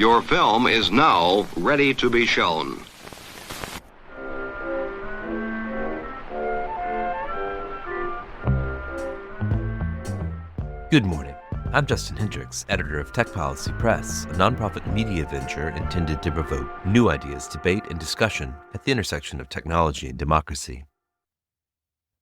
Your film is now ready to be shown. Good morning. I'm Justin Hendricks, editor of Tech Policy Press, a nonprofit media venture intended to provoke new ideas, debate, and discussion at the intersection of technology and democracy.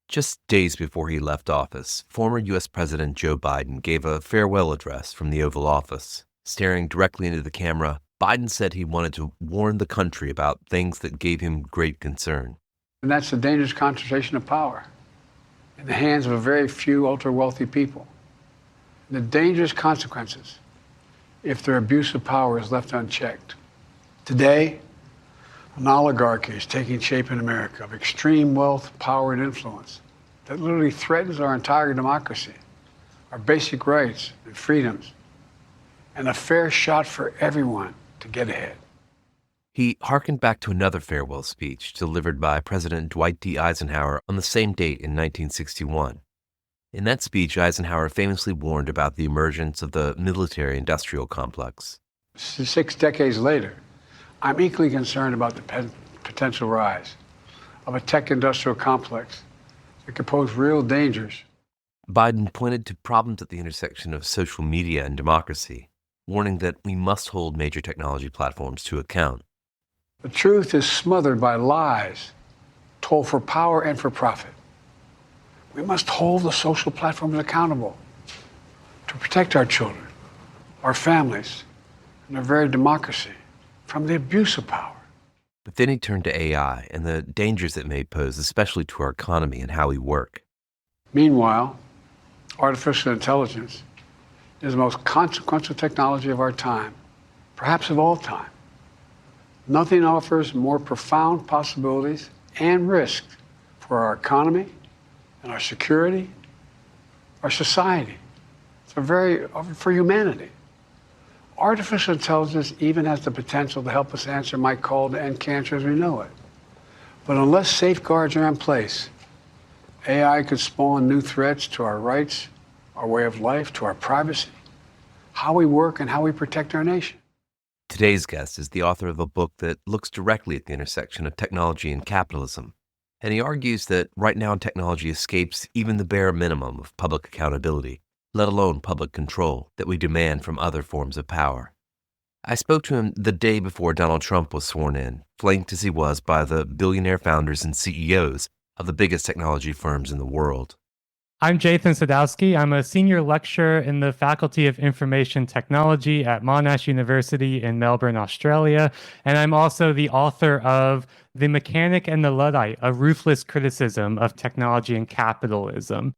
Just days before he left office, former U.S. President Joe Biden gave a farewell address from the Oval Office. Staring directly into the camera, Biden said he wanted to warn the country about things that gave him great concern. And that's the dangerous concentration of power in the hands of a very few ultra-wealthy people. The dangerous consequences if their abuse of power is left unchecked. Today, an oligarchy is taking shape in America of extreme wealth, power, and influence that literally threatens our entire democracy, our basic rights and freedoms, and a fair shot for everyone to get ahead. He hearkened back to another farewell speech delivered by President Dwight D. Eisenhower on the same date in 1961. In that speech, Eisenhower famously warned about the emergence of the military-industrial complex. 6 decades later, I'm equally concerned about the potential rise of a tech-industrial complex that could pose real dangers. Biden pointed to problems at the intersection of social media and democracy, warning that we must hold major technology platforms to account. The truth is smothered by lies told for power and for profit. We must hold the social platforms accountable to protect our children, our families, and our very democracy from the abuse of power. But then he turned to AI and the dangers it may pose, especially to our economy and how we work. Meanwhile, artificial intelligence is the most consequential technology of our time, perhaps of all time. Nothing offers more profound possibilities and risks for our economy and our security, our society, for humanity. Artificial intelligence even has the potential to help us answer my call to end cancer as we know it. But unless safeguards are in place, AI could spawn new threats to our rights, our way of life, to our privacy, how we work, and how we protect our nation. Today's guest is the author of a book that looks directly at the intersection of technology and capitalism. And he argues that right now technology escapes even the bare minimum of public accountability, let alone public control, that we demand from other forms of power. I spoke to him the day before Donald Trump was sworn in, flanked as he was by the billionaire founders and CEOs of the biggest technology firms in the world. I'm Jathan Sadowski. I'm a senior lecturer in the Faculty of Information Technology at Monash University in Melbourne, Australia. And I'm also the author of The Mechanic and the Luddite, a ruthless criticism of technology and capitalism.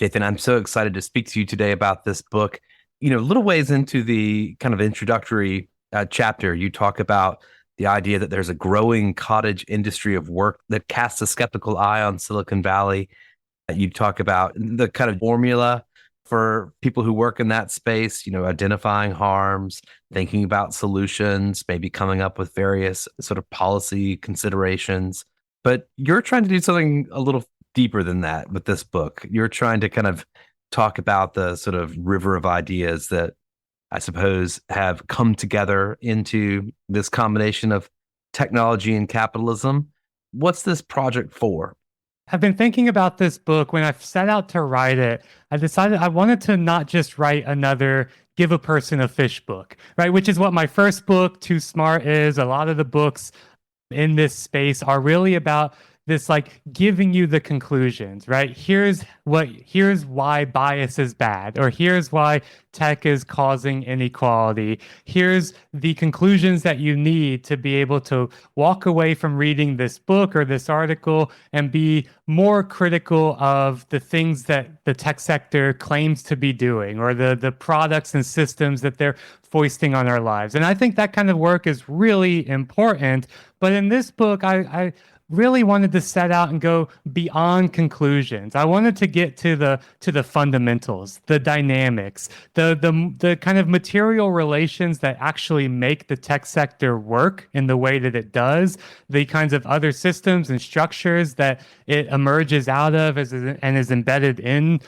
Jathan, I'm so excited to speak to you today about this book. You know, a little ways into the kind of introductory chapter, you talk about the idea that there's a growing cottage industry of work that casts a skeptical eye on Silicon Valley. You talk about the kind of formula for people who work in that space, you know, identifying harms, thinking about solutions, maybe coming up with various sort of policy considerations. But you're trying to do something a little deeper than that with this book. You're trying to kind of talk about the sort of river of ideas that I suppose have come together into this combination of technology and capitalism. What's this project for? I've been thinking about this book. When I set out to write it, I decided I wanted to not just write another give a person a fish book, right? Which is what my first book, Too Smart, is. A lot of the books in this space are really about this, like giving you the conclusions, right? Here's why bias is bad, or here's why tech is causing inequality. Here's the conclusions that you need to be able to walk away from reading this book or this article and be more critical of the things that the tech sector claims to be doing, or the products and systems that they're foisting on our lives. And I think that kind of work is really important. But in this book, I really wanted to set out and go beyond conclusions. I wanted to get to the fundamentals, the dynamics, the kind of material relations that actually make the tech sector work in the way that it does, the kinds of other systems and structures that it emerges out of and is embedded in,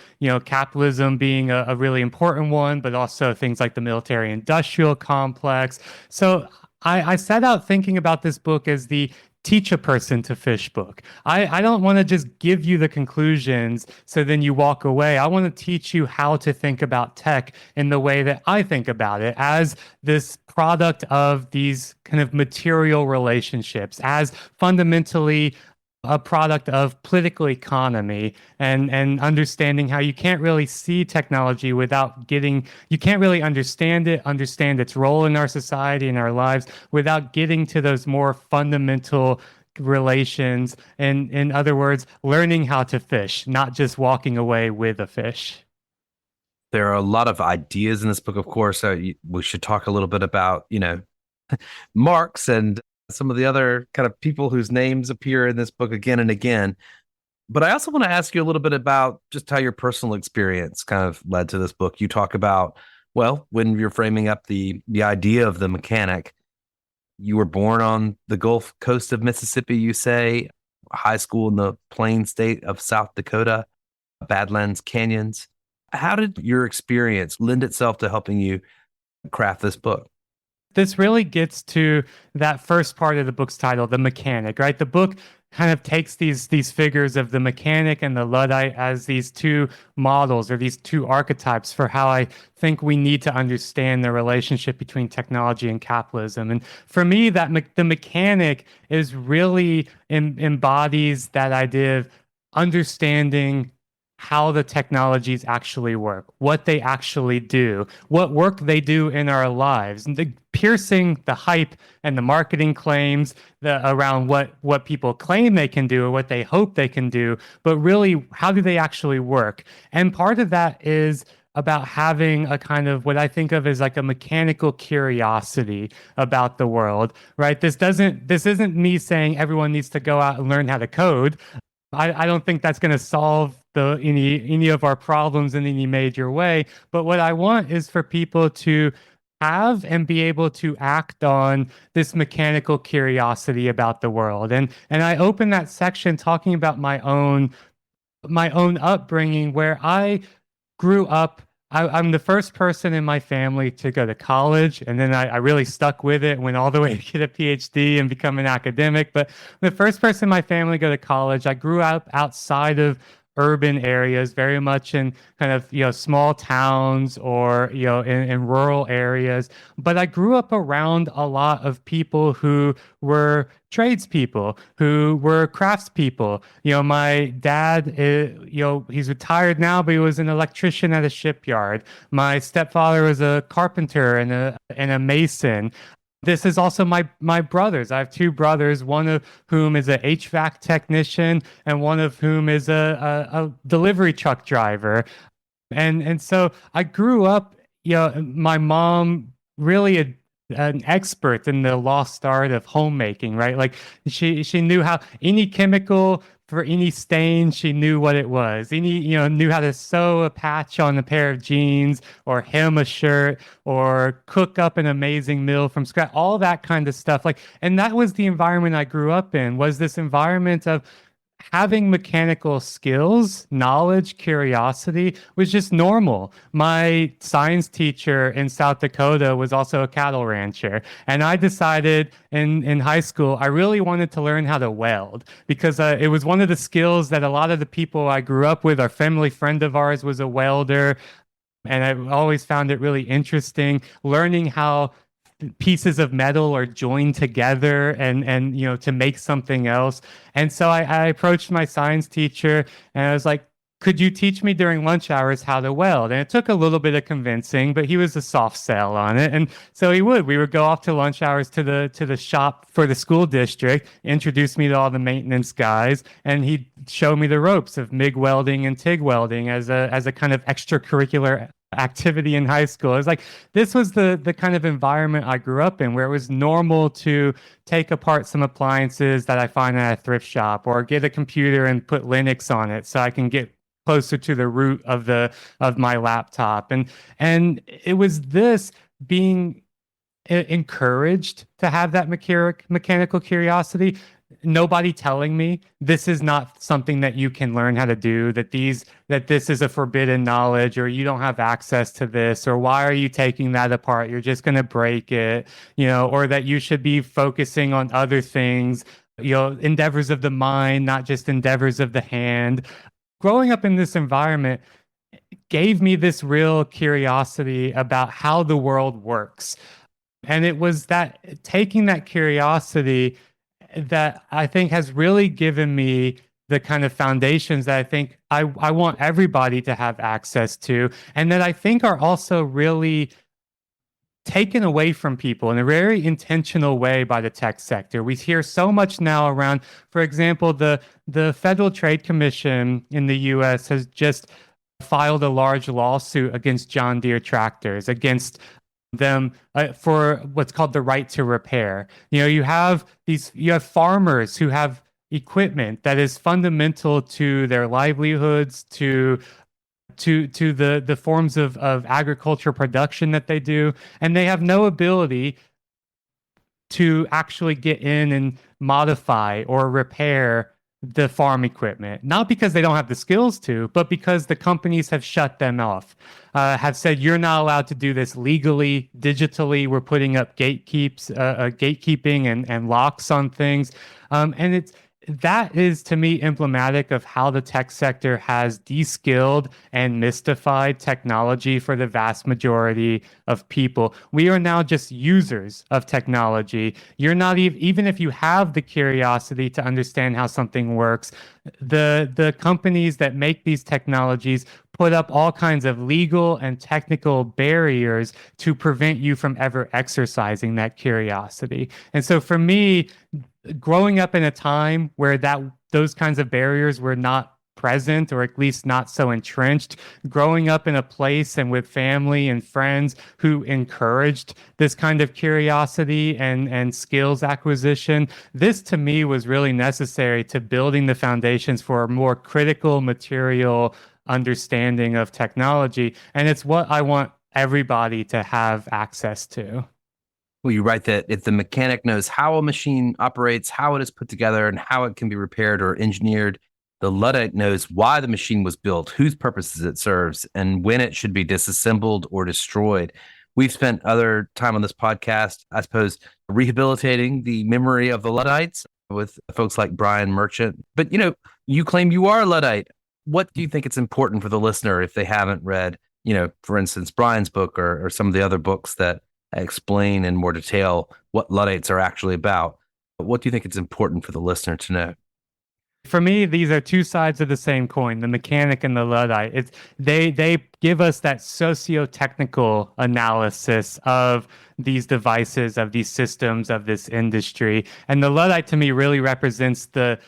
capitalism being a really important one, but also things like the military industrial complex. So I set out thinking about this book as the teach a person to fish book. I don't want to just give you the conclusions so then you walk away. I want to teach you how to think about tech in the way that I think about it, as this product of these kind of material relationships, as fundamentally a product of political economy, and understanding how you can't really see technology you can't really understand its role in our society and our lives without getting to those more fundamental relations. And in other words, learning how to fish, not just walking away with a fish. There are a lot of ideas in this book, of course. We should talk a little bit about, Marx and some of the other kind of people whose names appear in this book again and again. But I also want to ask you a little bit about just how your personal experience kind of led to this book. You talk about, well, when you're framing up the idea of the mechanic, you were born on the Gulf Coast of Mississippi, you say, high school in the plain state of South Dakota, Badlands Canyons. How did your experience lend itself to helping you craft this book? This really gets to that first part of the book's title, the mechanic, right? The book kind of takes these figures of the mechanic and the Luddite as these two models or these two archetypes for how I think we need to understand the relationship between technology and capitalism. And for me, the mechanic is really embodies that idea of understanding how the technologies actually work, what they actually do, what work they do in our lives, and piercing the hype and the marketing claims around what people claim they can do or what they hope they can do, but really, how do they actually work? And part of that is about having a kind of what I think of as like a mechanical curiosity about the world, right? This isn't me saying everyone needs to go out and learn how to code. I don't think that's going to solve any of our problems in any major way. But what I want is for people to have and be able to act on this mechanical curiosity about the world. And I open that section talking about my own upbringing, where I grew up. I'm the first person in my family to go to college, and then I really stuck with it, went all the way to get a PhD and become an academic. But the first person in my family to go to college, I grew up outside of urban areas, very much in kind of, small towns or, in rural areas. But I grew up around a lot of people who were tradespeople, who were craftspeople. My dad, he's retired now, but he was an electrician at a shipyard. My stepfather was a carpenter and a mason. This is also my brothers. I have two brothers, one of whom is an HVAC technician and one of whom is a delivery truck driver. And so I grew up, my mom really an expert in the lost art of homemaking, right? Like she knew how any chemical for any stain, she knew what it was. Knew how to sew a patch on a pair of jeans or hem a shirt or cook up an amazing meal from scratch, all that kind of stuff. And that was the environment I grew up in, was this environment of having mechanical skills, knowledge, curiosity was just normal. My science teacher in South Dakota was also a cattle rancher. And I decided in high school, I really wanted to learn how to weld because it was one of the skills that a lot of the people I grew up with, our family friend of ours was a welder. And I always found it really interesting learning how pieces of metal are joined together and to make something else. And so I approached my science teacher and I was like, could you teach me during lunch hours how to weld? And it took a little bit of convincing, but he was a soft sell on it. And so we would go off to lunch hours to the shop for the school district, introduce me to all the maintenance guys, and he'd show me the ropes of MIG welding and TIG welding as a kind of extracurricular activity in high school. It's like this was the kind of environment I grew up in, where it was normal to take apart some appliances that I find at a thrift shop, or get a computer and put Linux on it so I can get closer to the root of my laptop. And it was this being encouraged to have that mechanical curiosity. Nobody telling me this is not something that you can learn how to do, that this is a forbidden knowledge, or you don't have access to this, or why are you taking that apart? You're just going to break it, or that you should be focusing on other things, endeavors of the mind, not just endeavors of the hand. Growing up in this environment gave me this real curiosity about how the world works. And it was that taking that curiosity that I think has really given me the kind of foundations that I think I want everybody to have access to, and that I think are also really taken away from people in a very intentional way by the tech sector. We hear so much now around, for example, the Federal Trade Commission in the US has just filed a large lawsuit against John Deere tractors, against them for what's called the right to repair. You have farmers who have equipment that is fundamental to their livelihoods, to the forms of agriculture production that they do, and they have no ability to actually get in and modify or repair the farm equipment, not because they don't have the skills to, but because the companies have shut them off, have said, you're not allowed to do this legally, digitally. We're putting up gatekeeping and locks on things. And that is, to me, emblematic of how the tech sector has de-skilled and mystified technology for the vast majority of people. We are now just users of technology. You're not even if you have the curiosity to understand how something works, the companies that make these technologies put up all kinds of legal and technical barriers to prevent you from ever exercising that curiosity. And so for me, growing up in a time where those kinds of barriers were not present, or at least not so entrenched, growing up in a place and with family and friends who encouraged this kind of curiosity and skills acquisition, this to me was really necessary to building the foundations for a more critical material understanding of technology. And it's what I want everybody to have access to. Well, you write that if the mechanic knows how a machine operates, how it is put together, and how it can be repaired or engineered, the Luddite knows why the machine was built, whose purposes it serves, and when it should be disassembled or destroyed. We've spent other time on this podcast, I suppose, rehabilitating the memory of the Luddites with folks like Brian Merchant. But, you claim you are a Luddite. What do you think it's important for the listener if they haven't read, for instance, Brian's book or some of the other books that explain in more detail what Luddites are actually about? What do you think it's important for the listener to know? For me, these are two sides of the same coin, the mechanic and the Luddite. They give us that socio-technical analysis of these devices, of these systems, of this industry. And the Luddite to me really represents the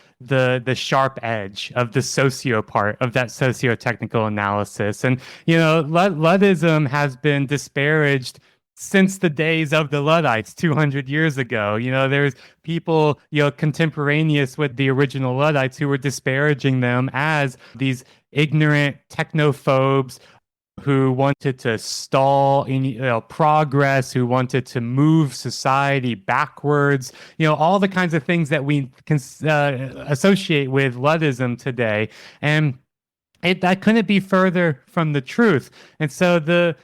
sharp edge of the socio part of that socio-technical analysis. And, Luddism has been disparaged since the days of the Luddites 200 years ago. There's people, contemporaneous with the original Luddites who were disparaging them as these ignorant technophobes who wanted to stall progress, who wanted to move society backwards, all the kinds of things that we can associate with Luddism today. And that couldn't be further from the truth. And so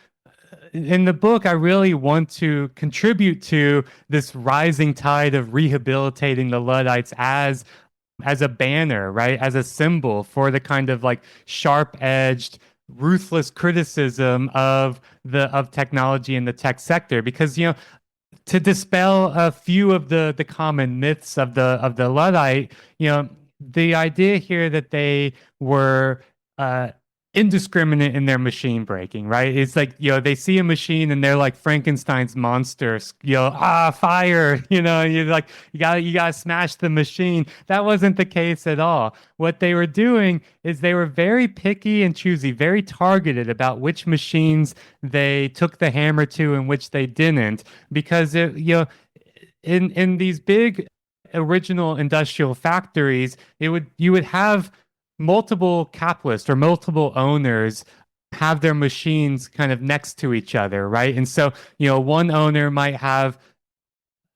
in the book, I really want to contribute to this rising tide of rehabilitating the Luddites as a banner, right? As a symbol for the kind of like sharp-edged, ruthless criticism of technology in the tech sector. Because, to dispel a few of the common myths of the Luddite, the idea here that they were indiscriminate in their machine breaking, right? It's like, they see a machine and they're like Frankenstein's monsters, fire, you're like, you gotta smash the machine. That wasn't the case at all. What they were doing is they were very picky and choosy, very targeted about which machines they took the hammer to and which they didn't, because in these big original industrial factories, you would have multiple capitalists or multiple owners have their machines kind of next to each other, right? And so, one owner might have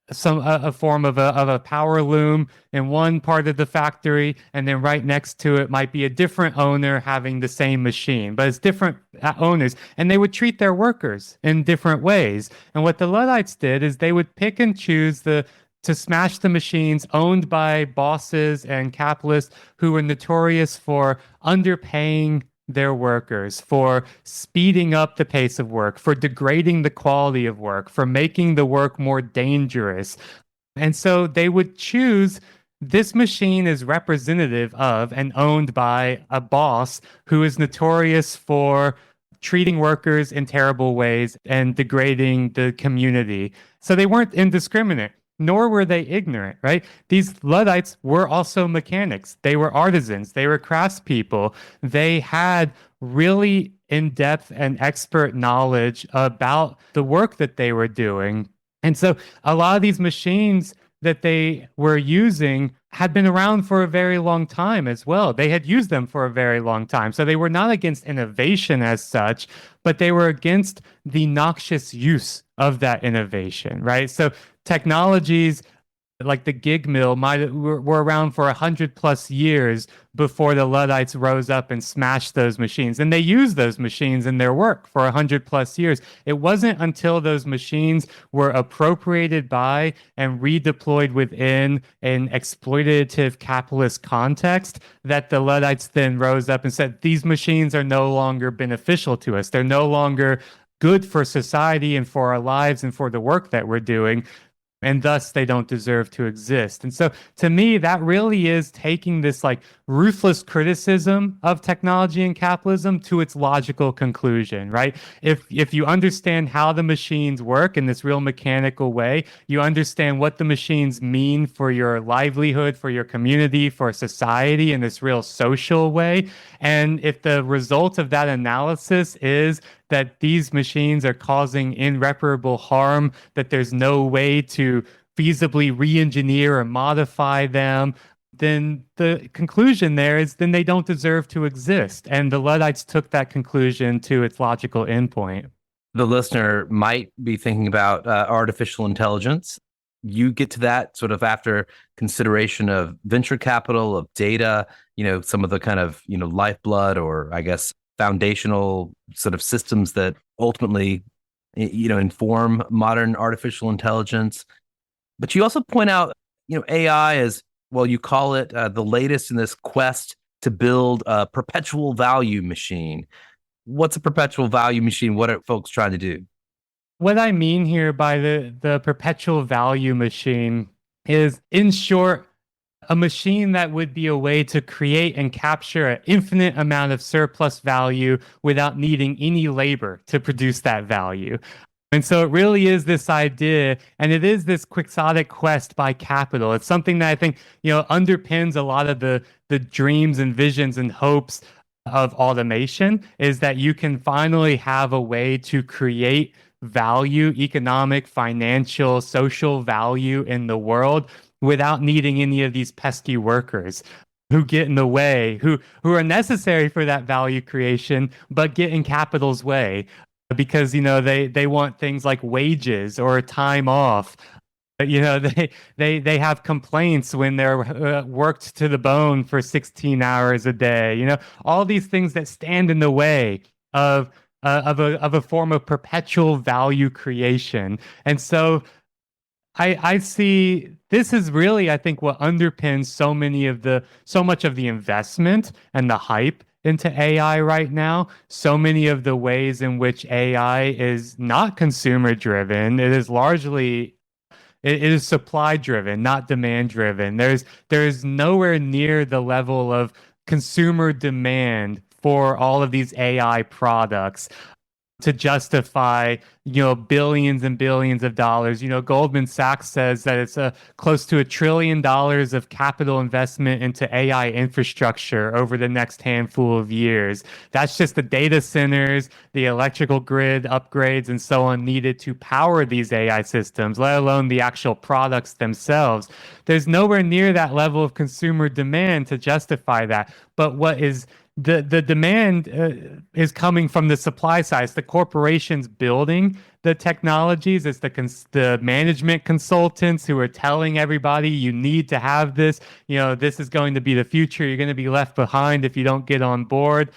a form of a power loom in one part of the factory, and then right next to it might be a different owner having the same machine, but it's different owners, and they would treat their workers in different ways. And what the Luddites did is they would pick and choose to smash the machines owned by bosses and capitalists who were notorious for underpaying their workers, for speeding up the pace of work, for degrading the quality of work, for making the work more dangerous. And so they would choose this machine is representative of and owned by a boss who is notorious for treating workers in terrible ways and degrading the community. So they weren't indiscriminate, nor were they ignorant, right? These Luddites were also mechanics. They were artisans. They were craftspeople. They had really in-depth and expert knowledge about the work that they were doing. And so a lot of these machines that they were using had been around for a very long time as well. They had used them for a very long time. So they were not against innovation as such, but they were against the noxious use of that innovation, right? So technologies like the gig mill were around for 100+ years before the Luddites rose up and smashed those machines. And they used those machines in their work for 100+ years. It wasn't until those machines were appropriated by and redeployed within an exploitative capitalist context that the Luddites then rose up and said, these machines are no longer beneficial to us. They're no longer good for society and for our lives and for the work that we're doing, and thus they don't deserve to exist. And so to me, that really is taking this like ruthless criticism of technology and capitalism to its logical conclusion, right? If you understand how the machines work in this real mechanical way, you understand what the machines mean for your livelihood, for your community, for society in this real social way. And if the result of that analysis is that these machines are causing irreparable harm, that there's no way to feasibly re-engineer or modify them, then the conclusion there is then they don't deserve to exist. And the Luddites took that conclusion to its logical endpoint. The listener might be thinking about artificial intelligence. You get to that sort of after consideration of venture capital, of data, some of the kind of, lifeblood, or I guess foundational sort of systems that ultimately, inform modern artificial intelligence. But you also point out, AI is, well, you call it the latest in this quest to build a perpetual value machine. What's a perpetual value machine? What are folks trying to do? What I mean here by the perpetual value machine is, in short, a machine that would be a way to create and capture an infinite amount of surplus value without needing any labor to produce that value. And so it really is this idea, and it is this quixotic quest by capital. It's something that I think, underpins a lot of the dreams and visions and hopes of automation, is that you can finally have a way to create value, economic, financial, social value in the world without needing any of these pesky workers who get in the way, who are necessary for that value creation, but get in capital's way because, they want things like wages or time off. They have complaints when they're worked to the bone for 16 hours a day. All these things that stand in the way of a form of perpetual value creation. And so I see this is really, I think, what underpins so much of the investment and the hype into AI right now. So many of the ways in which AI is not consumer driven. It is largely it is supply driven, not demand driven. There's nowhere near the level of consumer demand for all of these AI products to justify, billions and billions of dollars. Goldman Sachs says that it's close to $1 trillion of capital investment into AI infrastructure over the next handful of years. That's just the data centers, the electrical grid upgrades, and so on needed to power these AI systems, let alone the actual products themselves. There's nowhere near that level of consumer demand to justify that. But what is the demand is coming from the supply side. It's the corporations building the technologies. It's the management consultants who are telling everybody you need to have this. This is going to be the future. You're going to be left behind if you don't get on board.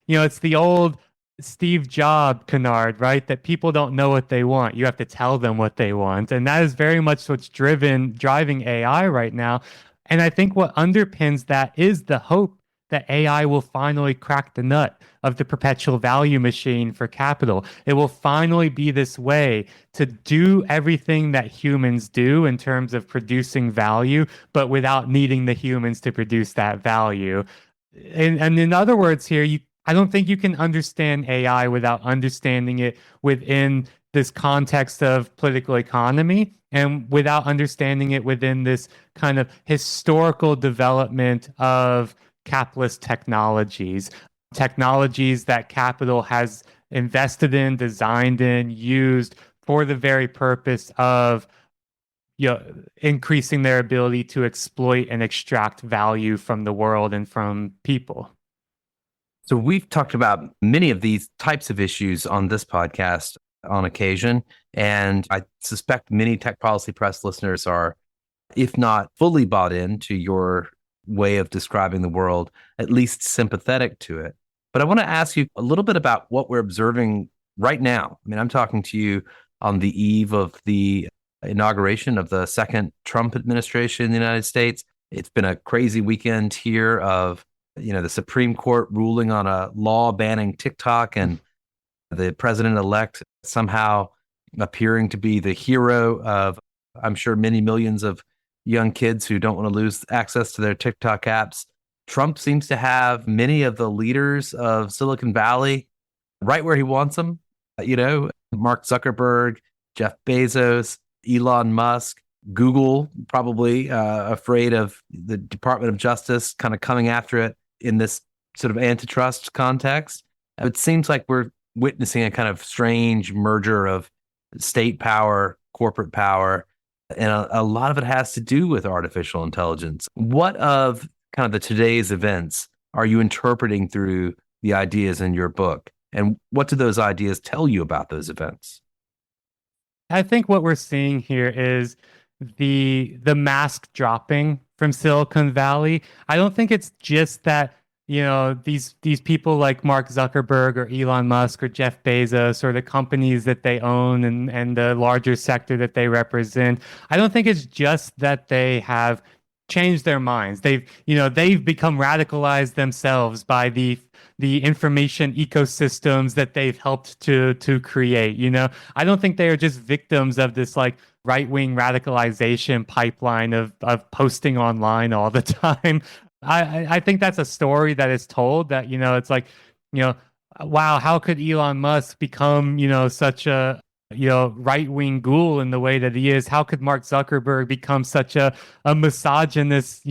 It's the old Steve Jobs canard, right? That people don't know what they want. You have to tell them what they want. And that is very much what's driving AI right now. And I think what underpins that is the hope that AI will finally crack the nut of the perpetual value machine for capital. It will finally be this way to do everything that humans do in terms of producing value, but without needing the humans to produce that value. And in other words here, I don't think you can understand AI without understanding it within this context of political economy and without understanding it within this kind of historical development of capitalist technologies that capital has invested in, designed in, used for the very purpose of increasing their ability to exploit and extract value from the world and from people. So we've talked about many of these types of issues on this podcast on occasion, and I suspect many Tech Policy Press listeners are, if not fully bought into your way of describing the world, at least sympathetic to it. But I want to ask you a little bit about what we're observing right now. I mean, I'm talking to you on the eve of the inauguration of the second Trump administration in the United States. It's been a crazy weekend here of, the Supreme Court ruling on a law banning TikTok and the president-elect somehow appearing to be the hero of, I'm sure, many millions of young kids who don't want to lose access to their TikTok apps. Trump seems to have many of the leaders of Silicon Valley right where he wants them. Mark Zuckerberg, Jeff Bezos, Elon Musk, Google, probably afraid of the Department of Justice kind of coming after it in this sort of antitrust context. It seems like we're witnessing a kind of strange merger of state power, corporate power, and a lot of it has to do with artificial intelligence. What of kind of the today's events are you interpreting through the ideas in your book? And what do those ideas tell you about those events? I think what we're seeing here is the mask dropping from Silicon Valley. I don't think it's just that these people like Mark Zuckerberg or Elon Musk or Jeff Bezos or the companies that they own and the larger sector that they represent. I don't think it's just that they have changed their minds. They've become radicalized themselves by the information ecosystems that they've helped to create. I don't think they are just victims of this like right-wing radicalization pipeline of posting online all the time. I think that's a story that is told that, it's like, wow, how could Elon Musk become, such a, right-wing ghoul in the way that he is? How could Mark Zuckerberg become such a misogynist,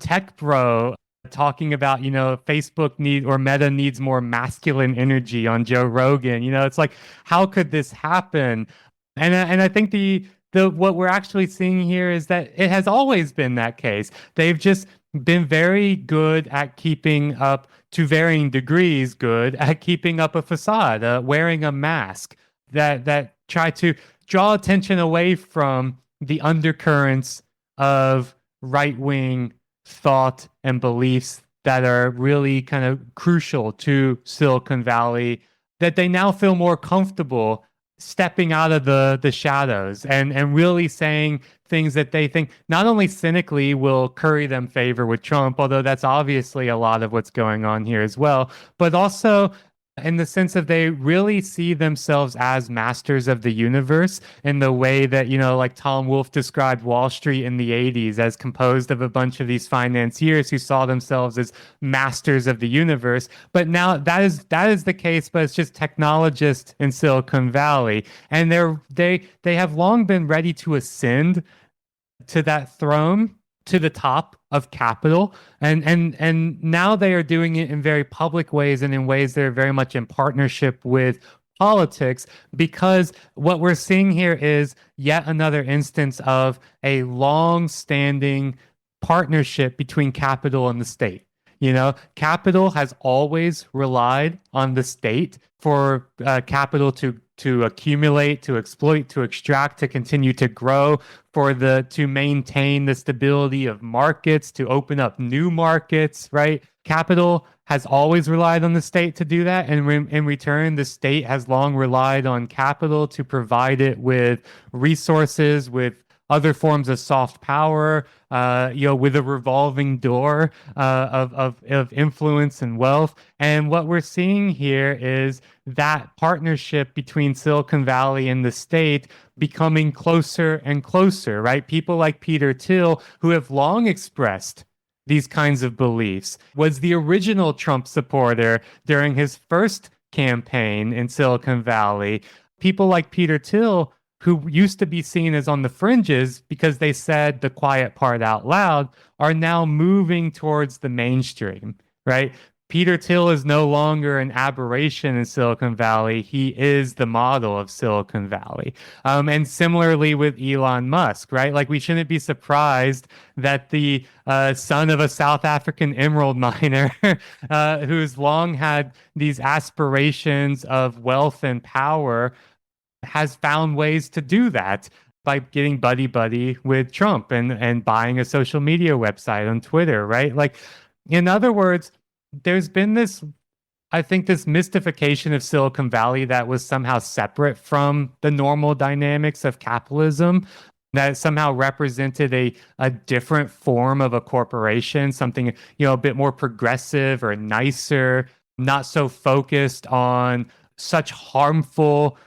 tech bro talking about, Facebook Meta needs more masculine energy on Joe Rogan? It's like, how could this happen? And I think what we're actually seeing here is that it has always been that case. They've just been very good at keeping up, to varying degrees good at keeping up a facade, wearing a mask that try to draw attention away from the undercurrents of right-wing thought and beliefs that are really kind of crucial to Silicon Valley, that they now feel more comfortable stepping out of the shadows and really saying things that they think not only cynically will curry them favor with Trump, although that's obviously a lot of what's going on here as well, but also in the sense of they really see themselves as masters of the universe in the way that, like Tom Wolfe described Wall Street in the 80s as composed of a bunch of these financiers who saw themselves as masters of the universe. But now that is the case, but it's just technologists in Silicon Valley. And they have long been ready to ascend to that throne, to the top of capital, and now they are doing it in very public ways and in ways that are very much in partnership with politics, because what we're seeing here is yet another instance of a long-standing partnership between capital and the state. Capital has always relied on the state for capital to accumulate, to exploit, to extract, to continue to grow, to maintain the stability of markets, to open up new markets, right? Capital has always relied on the state to do that, and in return, the state has long relied on capital to provide it with resources, with other forms of soft power, with a revolving door of influence and wealth. And what we're seeing here is that partnership between Silicon Valley and the state becoming closer and closer, right? People like Peter Thiel, who have long expressed these kinds of beliefs, was the original Trump supporter during his first campaign in Silicon Valley. People like Peter Thiel, who used to be seen as on the fringes because they said the quiet part out loud, are now moving towards the mainstream, right? Peter Thiel is no longer an aberration in Silicon Valley. He is the model of Silicon Valley. And similarly with Elon Musk, right? Like, we shouldn't be surprised that the son of a South African emerald miner who's long had these aspirations of wealth and power has found ways to do that by getting buddy with Trump and buying a social media website on Twitter, right? Like, in other words, there's been this mystification of Silicon Valley that was somehow separate from the normal dynamics of capitalism, that somehow represented a different form of a corporation, something, a bit more progressive or nicer, not so focused on such harmful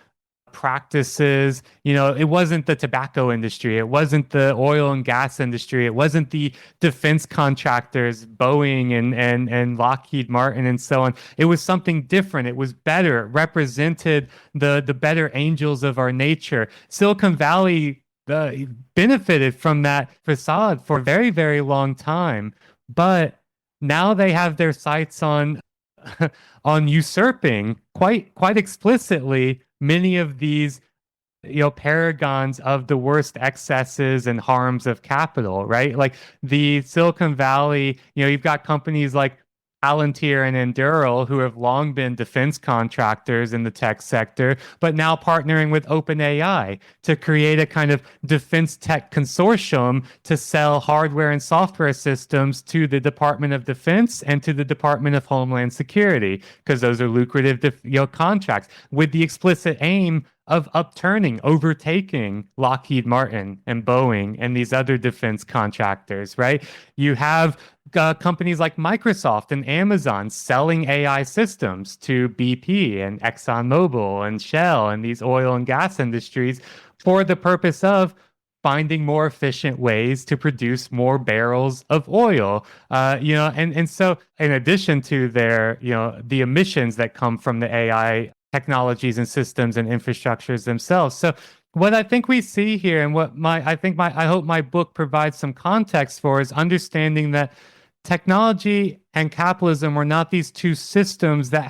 practices. It wasn't the tobacco industry, it wasn't the oil and gas industry, it wasn't the defense contractors, Boeing and Lockheed Martin and so on. It was something different. It was better. It represented the better angels of our nature. Silicon Valley benefited from that facade for a very, very long time, but now they have their sights on usurping quite explicitly many of these paragons of the worst excesses and harms of capital, right? Like the Silicon Valley, you've got companies like Palantir and Endural, who have long been defense contractors in the tech sector, but now partnering with OpenAI to create a kind of defense tech consortium to sell hardware and software systems to the Department of Defense and to the Department of Homeland Security, because those are lucrative contracts, with the explicit aim of overtaking Lockheed Martin and Boeing and these other defense contractors, right? You have companies like Microsoft and Amazon selling AI systems to BP and ExxonMobil and Shell and these oil and gas industries for the purpose of finding more efficient ways to produce more barrels of oil. And so in addition to their, the emissions that come from the AI technologies and systems and infrastructures themselves. So what I think we see here, and what I hope my book provides some context for, is understanding that technology and capitalism are not these two systems that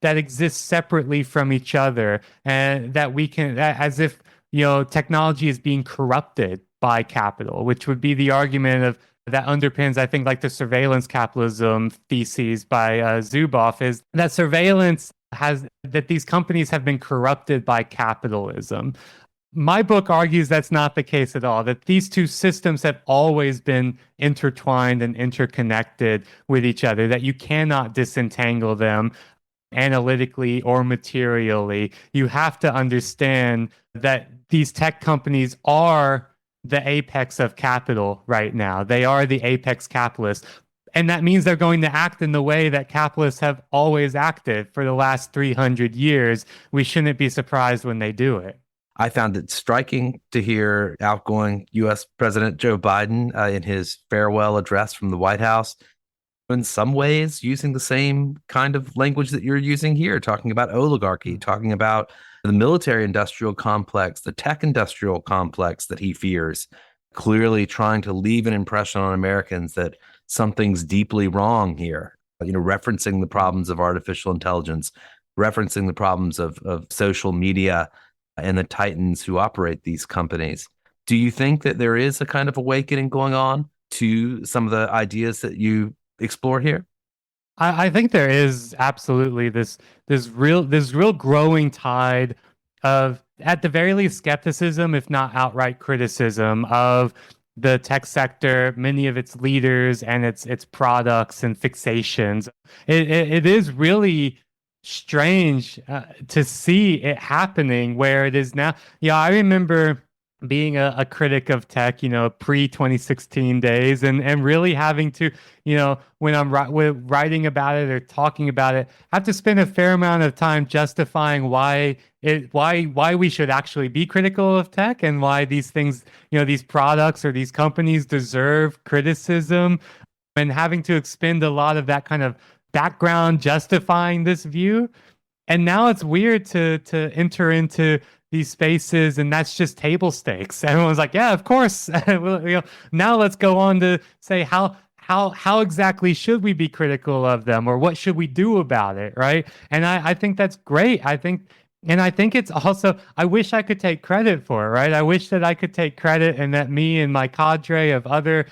exist separately from each other, and that we can, as if technology is being corrupted by capital, which would be the argument of that underpins, I think, like the surveillance capitalism theses by Zuboff, is that surveillance that these companies have been corrupted by capitalism. My book argues that's not the case at all, that these two systems have always been intertwined and interconnected with each other, that you cannot disentangle them analytically or materially. You have to understand that these tech companies are the apex of capital right now. They are the apex capitalists. And that means they're going to act in the way that capitalists have always acted for the last 300 years. We shouldn't be surprised when they do it. I found it striking to hear outgoing U.S. President Joe Biden in his farewell address from the White House, in some ways using the same kind of language that you're using here, talking about oligarchy, talking about the military industrial complex, the tech industrial complex that he fears, clearly trying to leave an impression on Americans that something's deeply wrong here, referencing the problems of artificial intelligence, referencing the problems of social media and the titans who operate these companies. Do you think that there is a kind of awakening going on to some of the ideas that you explore here? I think there is absolutely this real growing tide of, at the very least, skepticism, if not outright criticism of the tech sector, many of its leaders and its products and fixations. It is really strange to see it happening where it is now. Yeah, I remember being a critic of tech, pre 2016 days, and really having to, when I'm writing about it or talking about it, I have to spend a fair amount of time justifying why we should actually be critical of tech, and why these things, these products or these companies deserve criticism, and having to expend a lot of that kind of background justifying this view. And now it's weird to enter into these spaces, and that's just table stakes. Everyone's like, yeah, of course. Now let's go on to say how exactly should we be critical of them, or what should we do about it, right? And I think that's great. I think it's also, I wish I could take credit for it, right? I wish that I could take credit, and that me and my cadre of other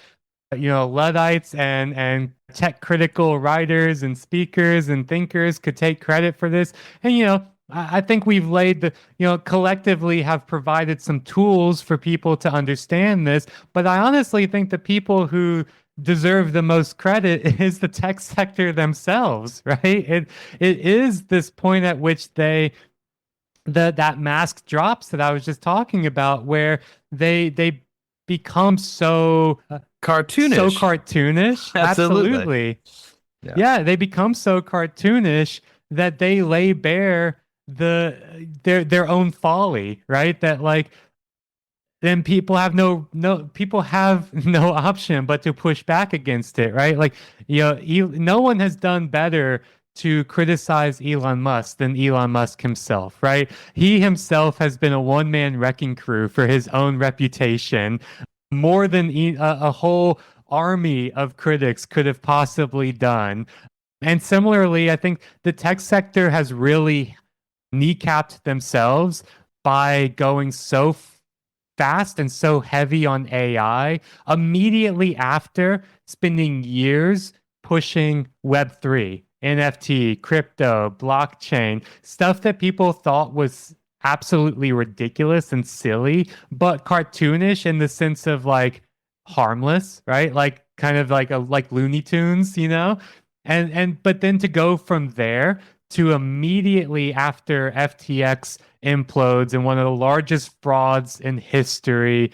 Luddites and tech critical writers and speakers and thinkers could take credit for this. And I think we've laid the, collectively have provided some tools for people to understand this. But I honestly think the people who deserve the most credit is the tech sector themselves, right? It is this point at which that mask drops that I was just talking about, where they become so cartoonish. Absolutely. Yeah, they become so cartoonish that they lay bare their own folly, right? That, like, then people have no option but to push back against it, right? Like, no one has done better to criticize Elon Musk than Elon Musk himself, right? He himself has been a one-man wrecking crew for his own reputation, more than a whole army of critics could have possibly done. And similarly, I think the tech sector has really kneecapped themselves by going so fast and so heavy on AI immediately after spending years pushing Web3, NFT, crypto, blockchain, stuff that people thought was absolutely ridiculous and silly, but cartoonish in the sense of, like, harmless, right? Like, kind of like Looney Tunes, and but then to go from there to immediately after FTX implodes in one of the largest frauds in history,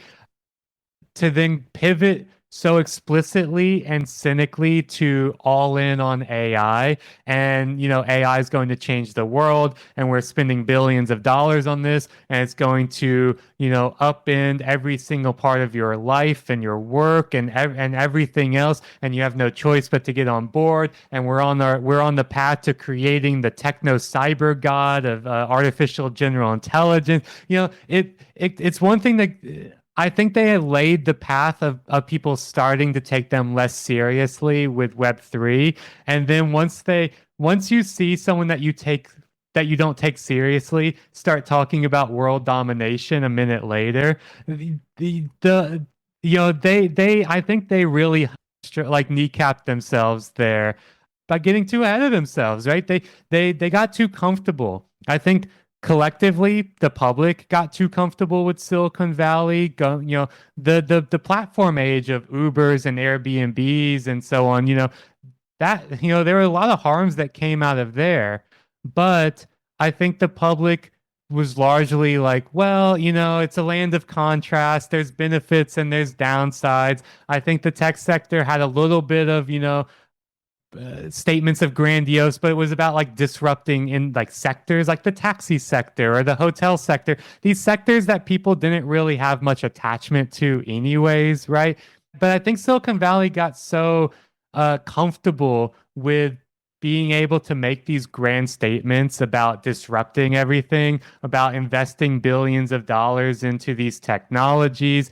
to then pivot so explicitly and cynically to all in on AI. And, AI is going to change the world, and we're spending billions of dollars on this, and it's going to, upend every single part of your life and your work and everything else. And you have no choice but to get on board. And we're on the path to creating the techno cyber god of artificial general intelligence. It's one thing that I think they had laid the path of people starting to take them less seriously with Web3. And then once you see someone that you don't take seriously start talking about world domination a minute later, I think they really like kneecap themselves there by getting too ahead of themselves, right? They got too comfortable. I think collectively, the public got too comfortable with Silicon Valley. The platform age of Ubers and Airbnbs and so on. There were a lot of harms that came out of there, but I think the public was largely like, well, it's a land of contrast. There's benefits and there's downsides. I think the tech sector had a little bit of, statements of grandiose, but it was about like disrupting in like sectors like the taxi sector or the hotel sector, these sectors that people didn't really have much attachment to anyways, right? But I think Silicon Valley got so comfortable with being able to make these grand statements about disrupting everything, about investing billions of dollars into these technologies.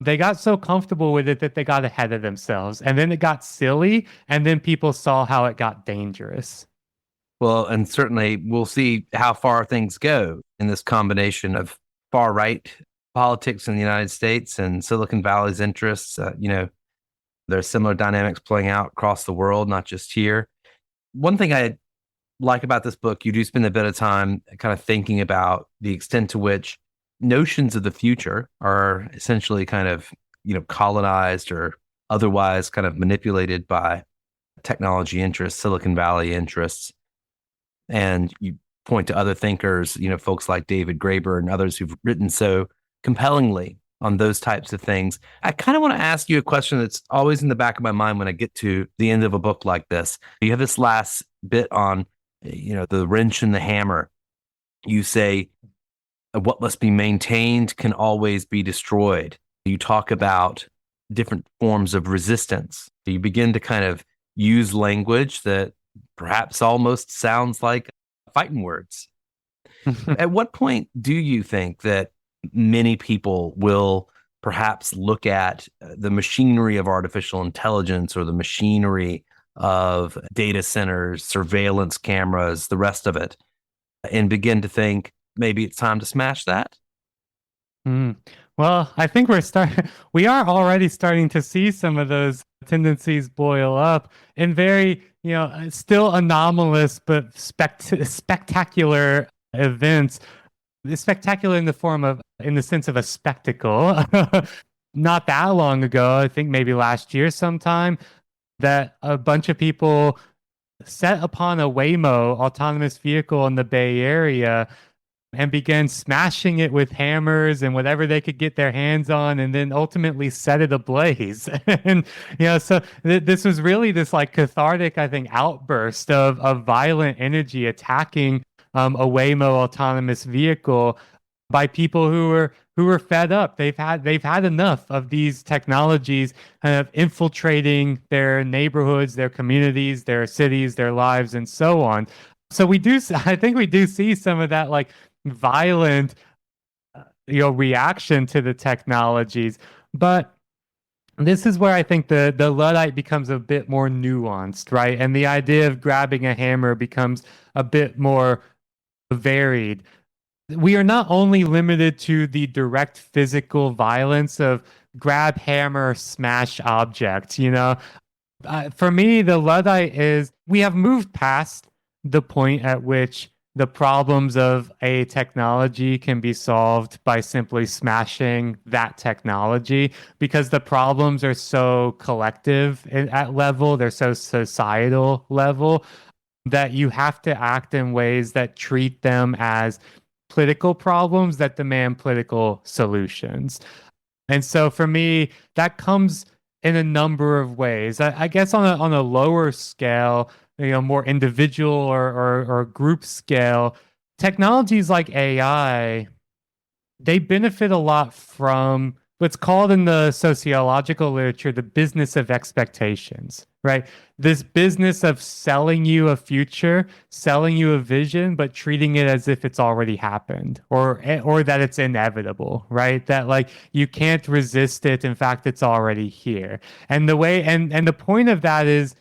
They got so comfortable with it that they got ahead of themselves. And then it got silly, and then people saw how it got dangerous. Well, and certainly we'll see how far things go in this combination of far right politics in the United States and Silicon Valley's interests. There's similar dynamics playing out across the world, not just here. One thing I like about this book, you do spend a bit of time kind of thinking about the extent to which notions of the future are essentially kind of, colonized or otherwise kind of manipulated by technology interests, Silicon Valley interests. And you point to other thinkers, folks like David Graeber and others who've written so compellingly on those types of things. I kind of want to ask you a question that's always in the back of my mind when I get to the end of a book like this. You have this last bit on, the wrench and the hammer. You say, what must be maintained can always be destroyed. You talk about different forms of resistance. You begin to kind of use language that perhaps almost sounds like fighting words. At what point do you think that many people will perhaps look at the machinery of artificial intelligence or the machinery of data centers, surveillance cameras, the rest of it, and begin to think maybe it's time to smash that? Well, I think we are already starting to see some of those tendencies boil up in very, still anomalous but spectacular events. Spectacular in the sense of a spectacle. Not that long ago, I think maybe last year sometime, that a bunch of people set upon a Waymo autonomous vehicle in the Bay Area and began smashing it with hammers and whatever they could get their hands on, and then ultimately set it ablaze. And so this was really this like cathartic, I think, outburst of violent energy attacking a Waymo autonomous vehicle by people who were fed up. They've had enough of these technologies kind of infiltrating their neighborhoods, their communities, their cities, their lives, and so on. So I think we do see some of that like violent, reaction to the technologies. But this is where I think the Luddite becomes a bit more nuanced, right? And the idea of grabbing a hammer becomes a bit more varied. We are not only limited to the direct physical violence of grab hammer, smash object, for me, the Luddite is we have moved past the point at which the problems of a technology can be solved by simply smashing that technology, because the problems are so collective at level, they're so societal level, that you have to act in ways that treat them as political problems that demand political solutions. And so for me, that comes in a number of ways. I guess on a lower scale, more individual or group scale, technologies like AI, they benefit a lot from what's called in the sociological literature the business of expectations, right? This business of selling you a future, selling you a vision, but treating it as if it's already happened or that it's inevitable, right? That like you can't resist it. In fact, it's already here. And the way and the point of that is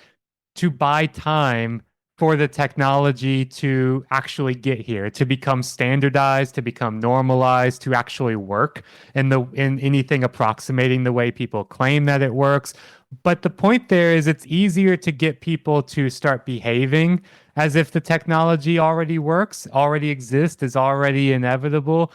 to buy time for the technology to actually get here, to become standardized, to become normalized, to actually work in anything approximating the way people claim that it works. But the point there is it's easier to get people to start behaving as if the technology already works, already exists, is already inevitable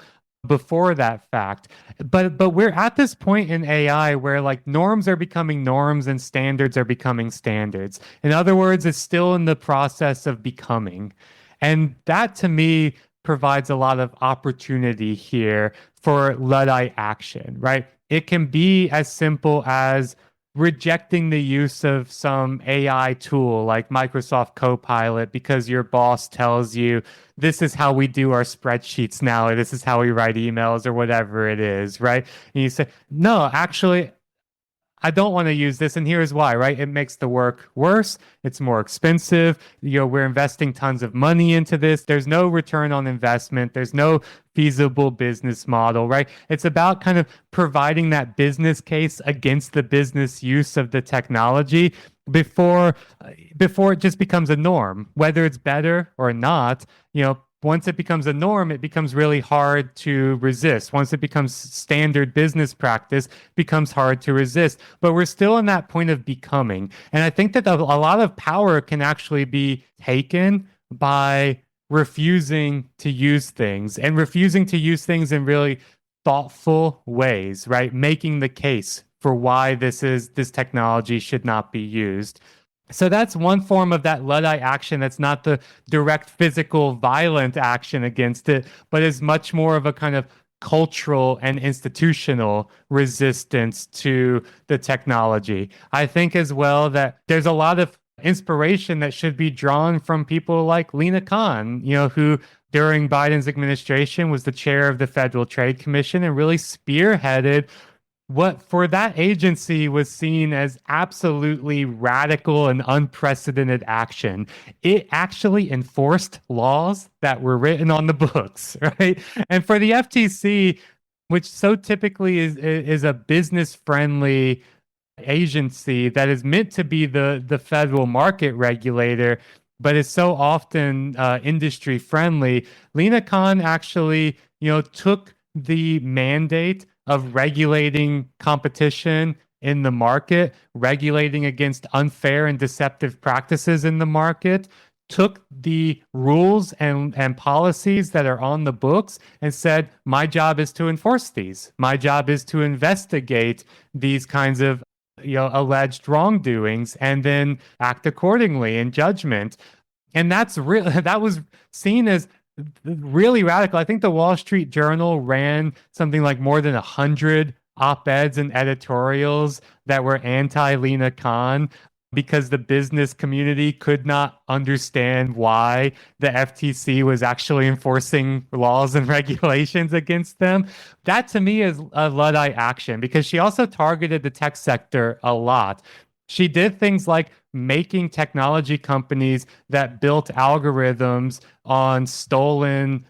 before that fact. But we're at this point in AI where like norms are becoming norms and standards are becoming standards. In other words, it's still in the process of becoming. And that to me provides a lot of opportunity here for Luddite action, right? It can be as simple as rejecting the use of some AI tool like Microsoft Copilot because your boss tells you this is how we do our spreadsheets now, or this is how we write emails, or whatever it is, right? And you say, no, actually, I don't want to use this, and here's why, right? It makes the work worse. It's more expensive. We're investing tons of money into this. There's no return on investment. There's no feasible business model, right? It's about kind of providing that business case against the business use of the technology before it just becomes a norm, whether it's better or not. Once it becomes a norm, it becomes really hard to resist. Once it becomes standard business practice, it becomes hard to resist. But we're still in that point of becoming. And I think that a lot of power can actually be taken by refusing to use things, and refusing to use things in really thoughtful ways, right? Making the case for why this technology should not be used. So that's one form of that Luddite action that's not the direct physical violent action against it, but is much more of a kind of cultural and institutional resistance to the technology. I think as well that there's a lot of inspiration that should be drawn from people like Lina Khan, who during Biden's administration was the chair of the Federal Trade Commission and really spearheaded what for that agency was seen as absolutely radical and unprecedented action. It actually enforced laws that were written on the books, right? And for the FTC, which so typically is a business-friendly agency that is meant to be the federal market regulator, but is so often industry friendly, Lina Khan actually, took the mandate of regulating competition in the market, regulating against unfair and deceptive practices in the market, took the rules and policies that are on the books and said, my job is to enforce these. My job is to investigate these kinds of alleged wrongdoings and then act accordingly in judgment. And that was seen as really radical. I think the Wall Street Journal ran something like more than 100 op-eds and editorials that were anti-Lina Khan because the business community could not understand why the FTC was actually enforcing laws and regulations against them. That to me is a Luddite action because she also targeted the tech sector a lot. She did things like making technology companies that built algorithms on stolen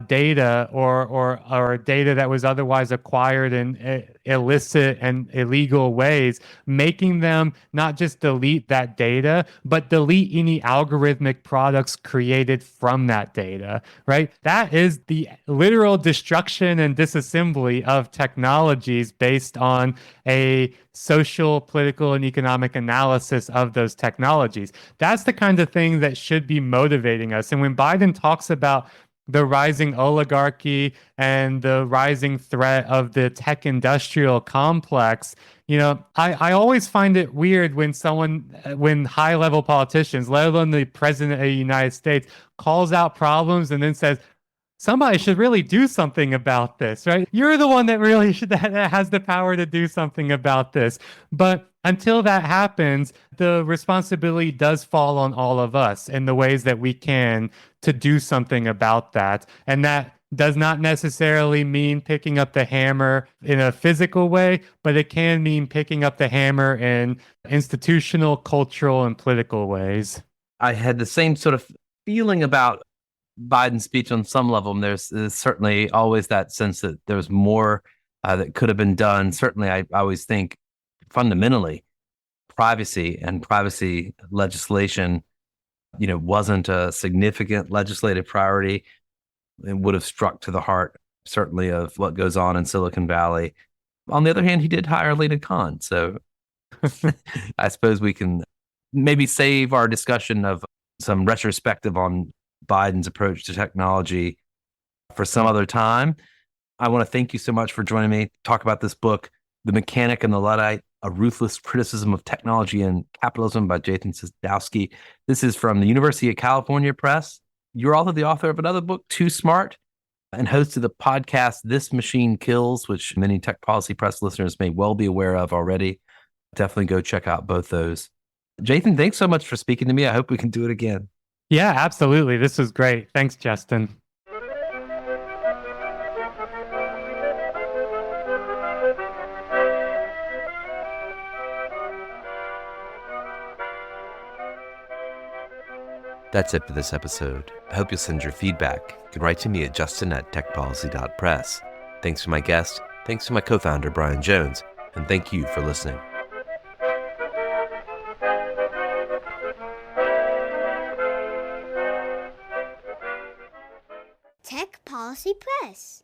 data or data that was otherwise acquired in illicit and illegal ways, making them not just delete that data, but delete any algorithmic products created from that data, right? That is the literal destruction and disassembly of technologies based on a social, political, and economic analysis of those technologies. That's the kind of thing that should be motivating us. And when Biden talks about the rising oligarchy and the rising threat of the tech industrial complex, I always find it weird when high level politicians, let alone the president of the United States, calls out problems and then says, somebody should really do something about this, right? You're the one that that has the power to do something about this. But until that happens, the responsibility does fall on all of us in the ways that we can to do something about that. And that does not necessarily mean picking up the hammer in a physical way, but it can mean picking up the hammer in institutional, cultural, and political ways. I had the same sort of feeling about Biden's speech on some level. And there's certainly always that sense that there's more that could have been done. Certainly, I always think fundamentally privacy and privacy legislation, wasn't a significant legislative priority. It would have struck to the heart, certainly, of what goes on in Silicon Valley. On the other hand, he did hire Lina Khan. So I suppose we can maybe save our discussion of some retrospective on Biden's approach to technology for some other time. I want to thank you so much for joining me to talk about this book, The Mechanic and the Luddite, A Ruthless Criticism of Technology and Capitalism by Jathan Sadowski. This is from the University of California Press. You're also the author of another book, Too Smart, and host of the podcast This Machine Kills, which many Tech Policy Press listeners may well be aware of already. Definitely go check out both those. Jathan, thanks so much for speaking to me. I hope we can do it again. Yeah, absolutely. This was great. Thanks, Justin. That's it for this episode. I hope you'll send your feedback. You can write to me at justin@techpolicy.press. Thanks to my guest, thanks to my co-founder, Brian Jones, and thank you for listening. Tech Policy Press.